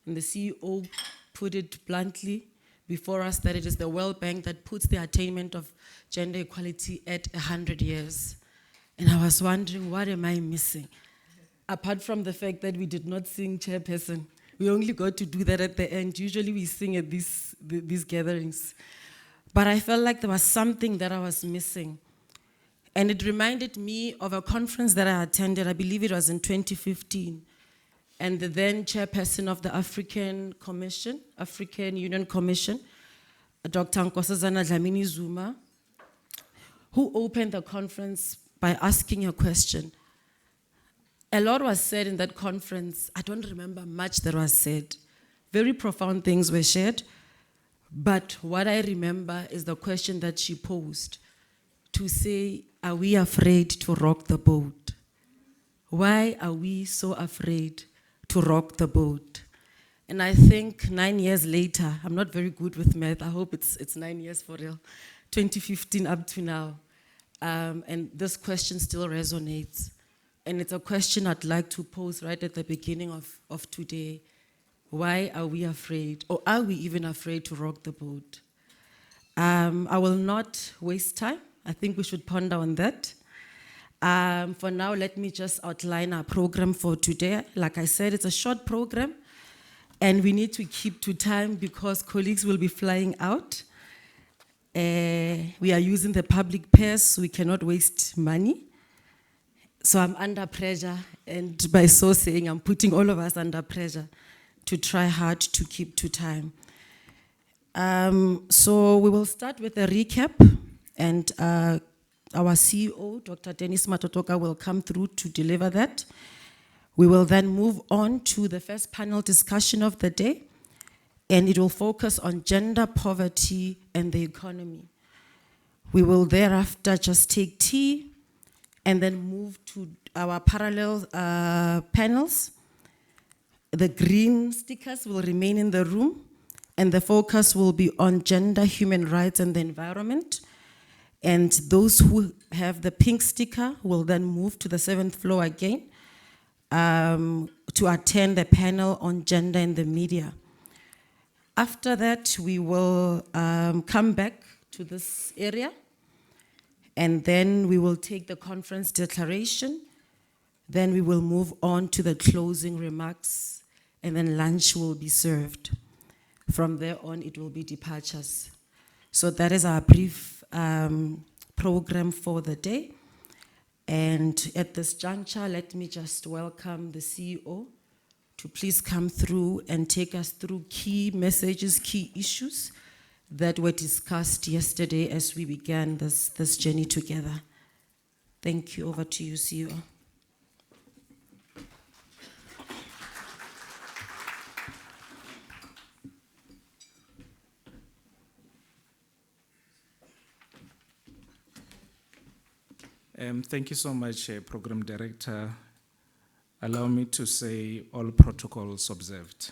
And the CEO put it bluntly before us that it is the World Bank that puts the attainment of gender equality at 100 years. And I was wondering, what am I missing? Apart from the fact that we did not sing chairperson, we only got to do that at the end. Usually we sing at these gatherings. But I felt like there was something that I was missing. And it reminded me of a conference that I attended, I believe it was in 2015. And the then chairperson of the African Union Commission, Dr. Nkosazana Dlamini Zuma, who opened the conference by asking a question. A lot was said in that conference. I don't remember much that was said. Very profound things were shared. But what I remember is the question that she posed to say, are we afraid to rock the boat? Why are we so afraid to rock the boat? And I think 9 years later, I'm not very good with math, I hope it's 9 years for real, 2015 up to now. And this question still resonates. And it's a question I'd like to pose right at the beginning of today. Why are we afraid, or are we even afraid to rock the boat? I will not waste time. I think we should ponder on that. For now, let me just outline our program for today. Like I said, it's a short program, and we need to keep to time because colleagues will be flying out. We are using the public purse, so we cannot waste money. So I'm under pressure, and by so saying, I'm putting all of us under pressure to try hard to keep to time. So we will start with a recap, and our CEO, Dr. Dennis Matotoka, will come through to deliver that. We will then move on to the first panel discussion of the day, and it will focus on gender poverty and the economy. We will thereafter just take tea and then move to our parallel panels. The green stickers will remain in the room, and the focus will be on gender, human rights, and the environment. And those who have the pink sticker will then move to the 7th floor again to attend the panel on gender in the media. After that, we will come back to this area, and then we will take the conference declaration. Then we will move on to the closing remarks, and then lunch will be served. From there on, it will be departures. So that is our brief program for the day. And at this juncture, let me just welcome the CEO to please come through and take us through key messages, key issues that were discussed yesterday as we began this journey together. Thank you. Over to you, CEO. Thank you so much, Program Director. Allow me to say all protocols observed.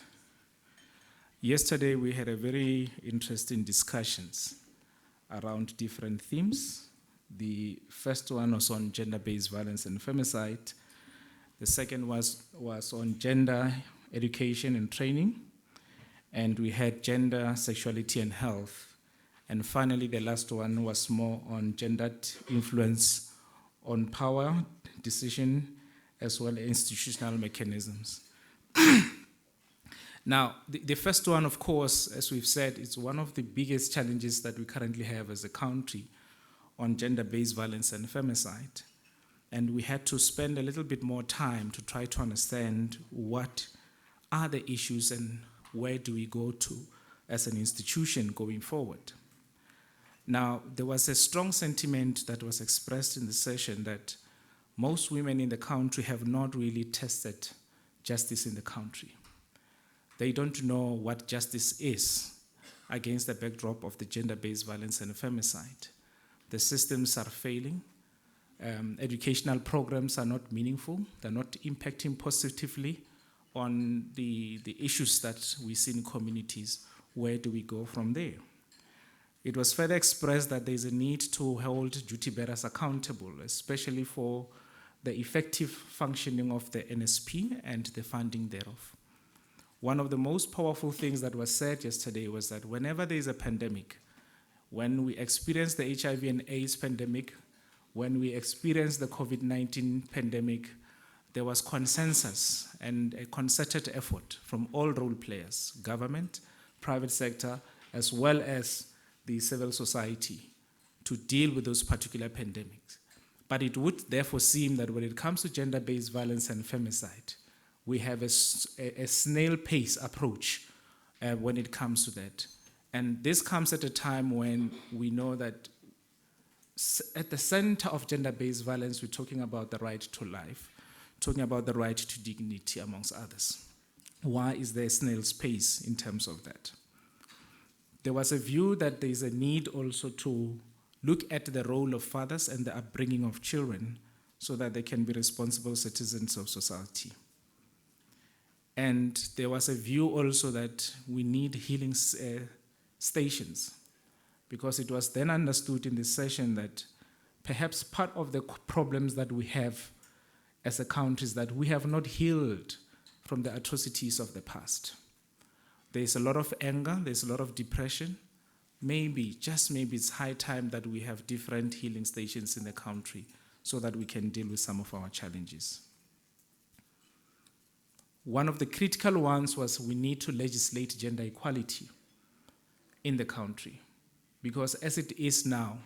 Yesterday, we had a very interesting discussions around different themes. The first one was on gender-based violence and femicide. The second was on gender education and training. And we had gender, sexuality, and health. And finally, the last one was more on gendered influence on power, decision, as well as institutional mechanisms. Now, the first one, of course, as we've said, is one of the biggest challenges that we currently have as a country on gender-based violence and femicide. And we had to spend a little bit more time to try to understand what are the issues and where do we go to as an institution going forward. Now, there was a strong sentiment that was expressed in the session that most women in the country have not really tested justice in the country. They don't know what justice is against the backdrop of the gender-based violence and femicide. The systems are failing. Educational programs are not meaningful. They're not impacting positively on the issues that we see in communities. Where do we go from there? It was further expressed that there is a need to hold duty bearers accountable, especially for the effective functioning of the NSP and the funding thereof. one of the most powerful things that was said yesterday was that whenever there is a pandemic, when we experience the HIV and AIDS pandemic, when we experience the COVID-19 pandemic, there was consensus and a concerted effort from all role players, government, private sector, as well as the civil society, to deal with those particular pandemics. But it would therefore seem that when it comes to gender-based violence and femicide, we have a snail pace approach when it comes to that. And this comes at a time when we know that at the center of gender-based violence, we're talking about the right to life, talking about the right to dignity, amongst others. Why is there a snail's pace in terms of that? There was a view that there is a need also to look at the role of fathers and the upbringing of children so that they can be responsible citizens of society. And there was a view also that we need healing stations, because it was then understood in this session that perhaps part of the problems that we have as a country is that we have not healed from the atrocities of the past. There's a lot of anger, there's a lot of depression. Maybe, just maybe, it's high time that we have different healing stations in the country so that we can deal with some of our challenges. One of the critical ones was we need to legislate gender equality in the country, because as it is now,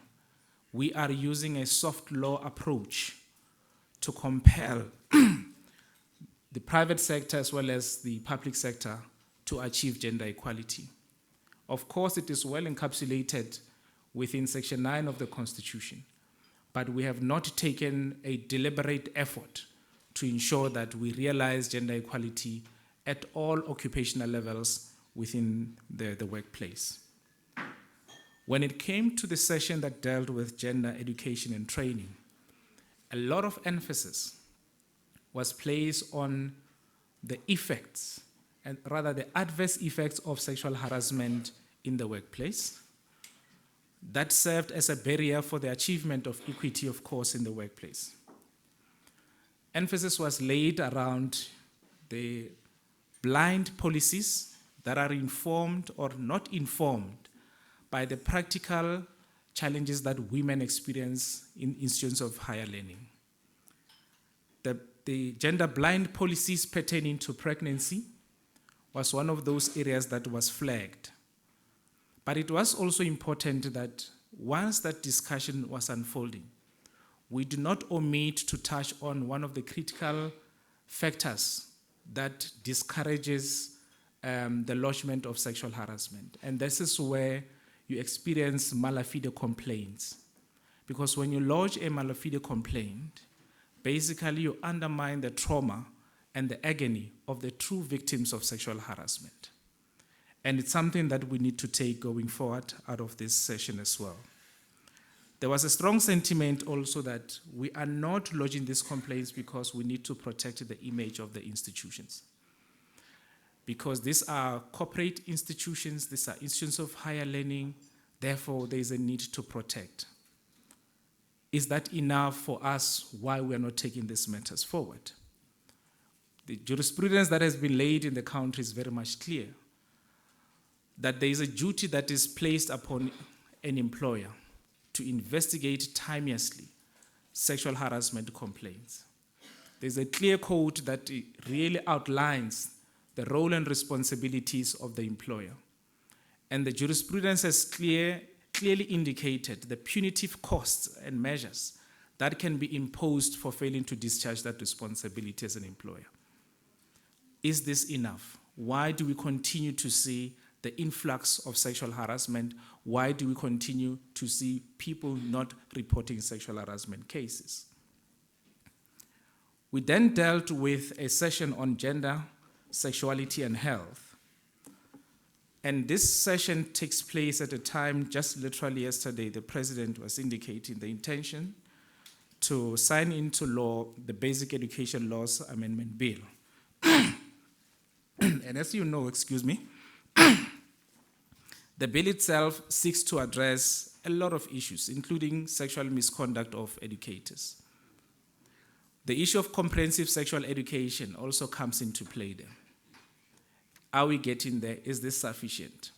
we are using a soft law approach to compel the private sector as well as the public sector to achieve gender equality. Of course, it is well encapsulated within Section 9 of the Constitution, but we have not taken a deliberate effort to ensure that we realize gender equality at all occupational levels within the workplace. When it came to the session that dealt with gender education and training, a lot of emphasis was placed on the effects, and rather the adverse effects of sexual harassment in the workplace. That served as a barrier for the achievement of equity, of course, in the workplace. Emphasis was laid around the blind policies that are informed or not informed by the practical challenges that women experience in institutions of higher learning. The gender blind policies pertaining to pregnancy was one of those areas that was flagged. But it was also important that once that discussion was unfolding, we do not omit to touch on one of the critical factors that discourages the lodgement of sexual harassment. And this is where you experience malafide complaints. Because when you lodge a malafide complaint, basically you undermine the trauma and the agony of the true victims of sexual harassment. And it's something that we need to take going forward out of this session as well. There was a strong sentiment also that we are not lodging these complaints because we need to protect the image of the institutions. Because these are corporate institutions, these are institutions of higher learning, therefore there is a need to protect. Is that enough for us why we are not taking these matters forward? The jurisprudence that has been laid in the country is very much clear, that there is a duty that is placed upon an employer to investigate timeously sexual harassment complaints. There's a clear code that really outlines the role and responsibilities of the employer. And the jurisprudence has clearly indicated the punitive costs and measures that can be imposed for failing to discharge that responsibility as an employer. Is this enough? Why do we continue to see the influx of sexual harassment? Why do we continue to see people not reporting sexual harassment cases? We then dealt with a session on gender, sexuality, and health. And this session takes place at a time, just literally yesterday, the president was indicating the intention to sign into law the Basic Education Laws Amendment Bill. And as you know, the bill itself seeks to address a lot of issues, including sexual misconduct of educators. The issue of comprehensive sexual education also comes into play there. Are we getting there? Is this sufficient?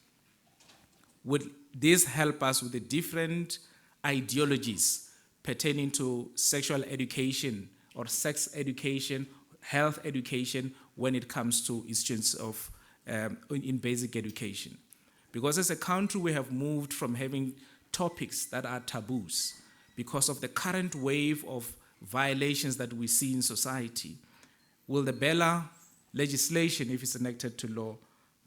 Would this help us with the different ideologies pertaining to sexual education or sex education, health education when it comes to issues of in basic education? Because as a country, we have moved from having topics that are taboos because of the current wave of violations that we see in society. Will the Bella legislation, if it's enacted to law,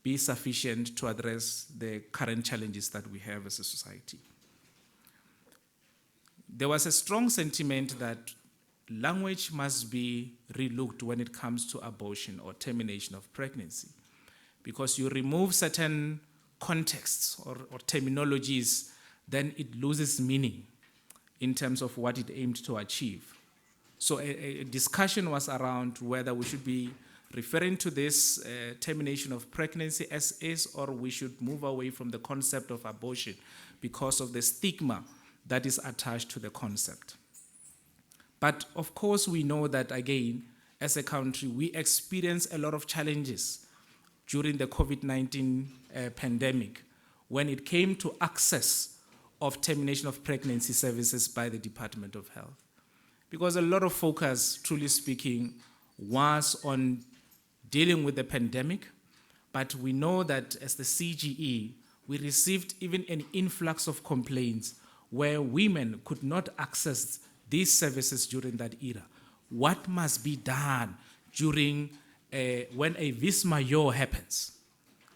be sufficient to address the current challenges that we have as a society? There was a strong sentiment that language must be relooked when it comes to abortion or termination of pregnancy, because you remove certain contexts or terminologies, then it loses meaning in terms of what it aimed to achieve. So a discussion was around whether we should be referring to this termination of pregnancy as is, or we should move away from the concept of abortion because of the stigma that is attached to the concept. But of course, we know that, again, as a country, we experience a lot of challenges during the COVID-19 pandemic when it came to access of termination of pregnancy services by the Department of Health. Because a lot of focus, truly speaking, was on dealing with the pandemic, but we know that as the CGE, we received even an influx of complaints where women could not access these services during that era. What must be done during when a vis major happens?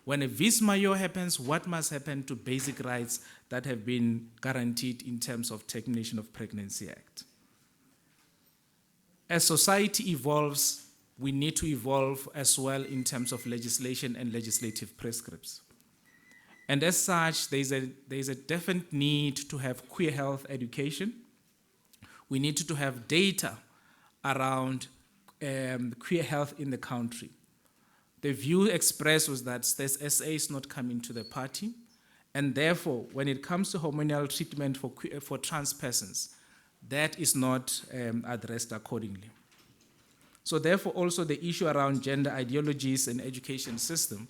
When a vis major happens, what must happen to basic rights that have been guaranteed in terms of Termination of Pregnancy Act? As society evolves, we need to evolve as well in terms of legislation and legislative prescripts. And as such, there's a definite need to have queer health education. We need to have data around queer health in the country. The view expressed was that SA is not coming to the party, and therefore, when it comes to hormonal treatment for trans persons, that is not addressed accordingly. So therefore, also the issue around gender ideologies and education system,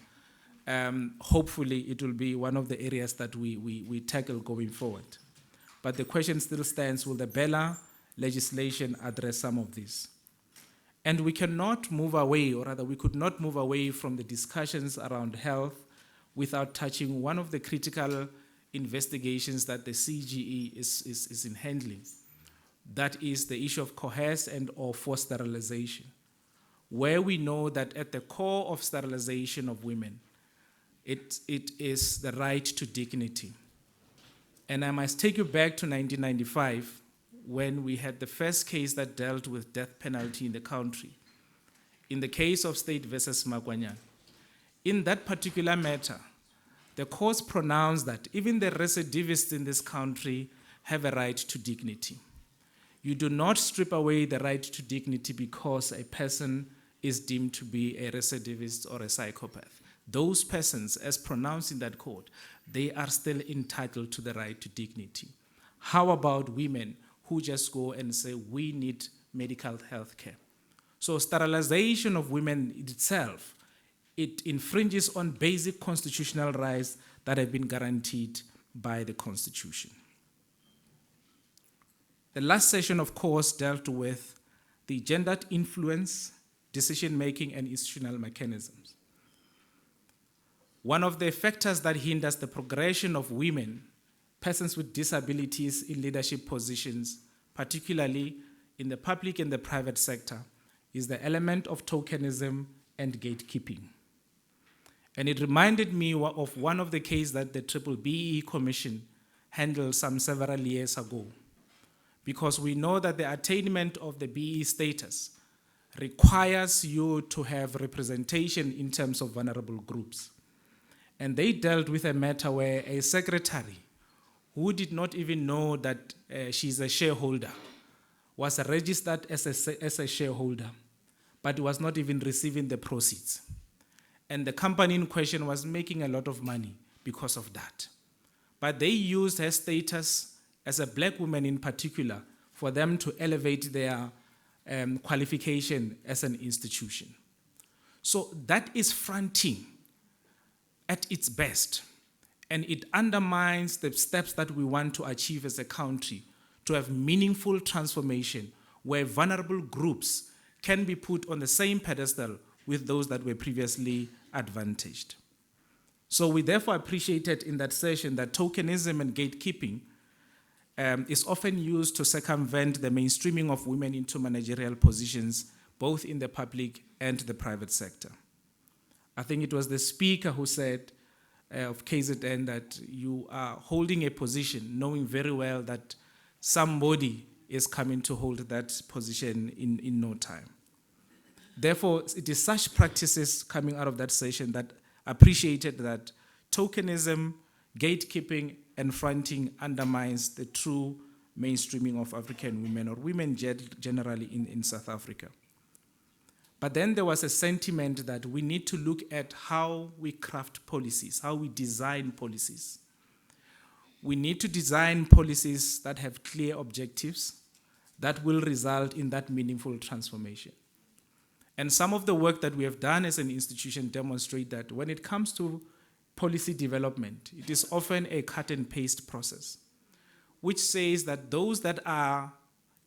hopefully it will be one of the areas that we tackle going forward. But the question still stands, will the Bella legislation address some of this? And we cannot move away, or rather we could not move away from the discussions around health without touching one of the critical investigations that the CGE is in handling. That is the issue of coerced and or forced sterilization, where we know that at the core of sterilization of women, it is the right to dignity. And I must take you back to 1995, when we had the first case that dealt with death penalty in the country, in the case of State versus Magwanyan. In that particular matter, the courts pronounced that even the recidivists in this country have a right to dignity. You do not strip away the right to dignity because a person is deemed to be a recidivist or a psychopath. Those persons, as pronounced in that court, they are still entitled to the right to dignity. How about women who just go and say, we need medical health care? So sterilization of women itself, it infringes on basic constitutional rights that have been guaranteed by the Constitution. The last session, of course, dealt with the gendered influence, decision-making, and institutional mechanisms. One of the factors that hinders the progression of women, persons with disabilities in leadership positions, particularly in the public and the private sector, is the element of tokenism and gatekeeping. And it reminded me of one of the cases that the BBBE Commission handled some several years ago, because we know that the attainment of the BE status requires you to have representation in terms of vulnerable groups. And they dealt with a matter where a secretary who did not even know that she's a shareholder was registered as a shareholder, but was not even receiving the proceeds. And the company in question was making a lot of money because of that. But they used her status as a black woman in particular for them to elevate their qualification as an institution. So that is fronting at its best, and it undermines the steps that we want to achieve as a country to have meaningful transformation where vulnerable groups can be put on the same pedestal with those that were previously advantaged. So we therefore appreciated in that session that tokenism and gatekeeping is often used to circumvent the mainstreaming of women into managerial positions, both in the public and the private sector. I think it was the speaker who said of KZN that you are holding a position knowing very well that somebody is coming to hold that position in no time. Therefore, it is such practices coming out of that session that appreciated that tokenism, gatekeeping, and fronting undermines the true mainstreaming of African women or women generally in South Africa. But then there was a sentiment that we need to look at how we craft policies, how we design policies. We need to design policies that have clear objectives that will result in that meaningful transformation. And some of the work that we have done as an institution demonstrate that when it comes to policy development, it is often a cut and paste process, which says that those that are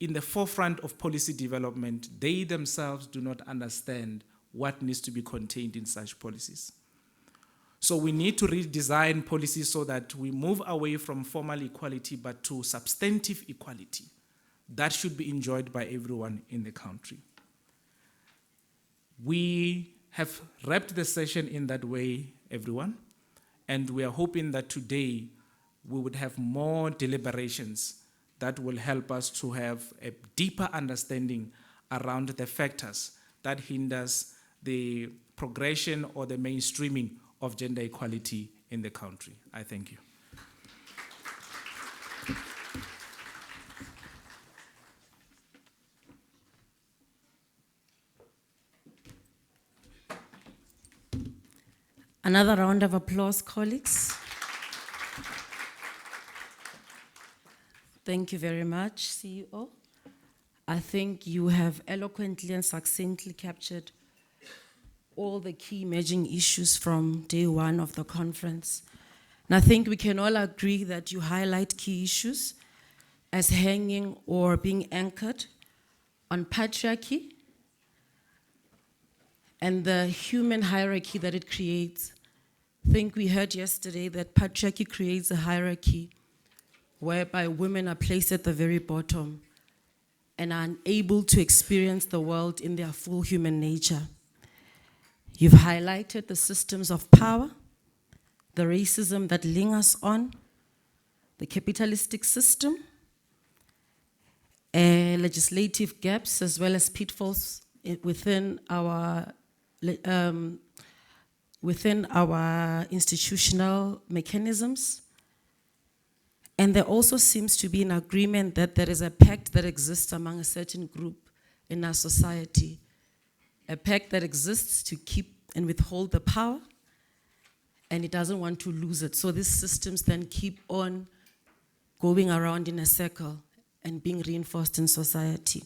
in the forefront of policy development, they themselves do not understand what needs to be contained in such policies. So we need to redesign policies so that we move away from formal equality but to substantive equality that should be enjoyed by everyone in the country. We have wrapped the session in that way, everyone, and we are hoping that today we would have more deliberations that will help us to have a deeper understanding around the factors that hinders the progression or the mainstreaming of gender equality in the country. I thank you. Another round of applause, colleagues. Thank you very much, CEO. I think you have eloquently and succinctly captured all the key emerging issues from day one of the conference. And I think we can all agree that you highlight key issues as hanging or being anchored on patriarchy and the human hierarchy that it creates. I think we heard yesterday that patriarchy creates a hierarchy whereby women are placed at the very bottom and are unable to experience the world in their full human nature. You've highlighted the systems of power, the racism that lingers on, the capitalistic system, legislative gaps, as well as pitfalls within our institutional mechanisms. And there also seems to be an agreement that there is a pact that exists among a certain group in our society, a pact that exists to keep and withhold the power, and it doesn't want to lose it. So these systems then keep on going around in a circle and being reinforced in society.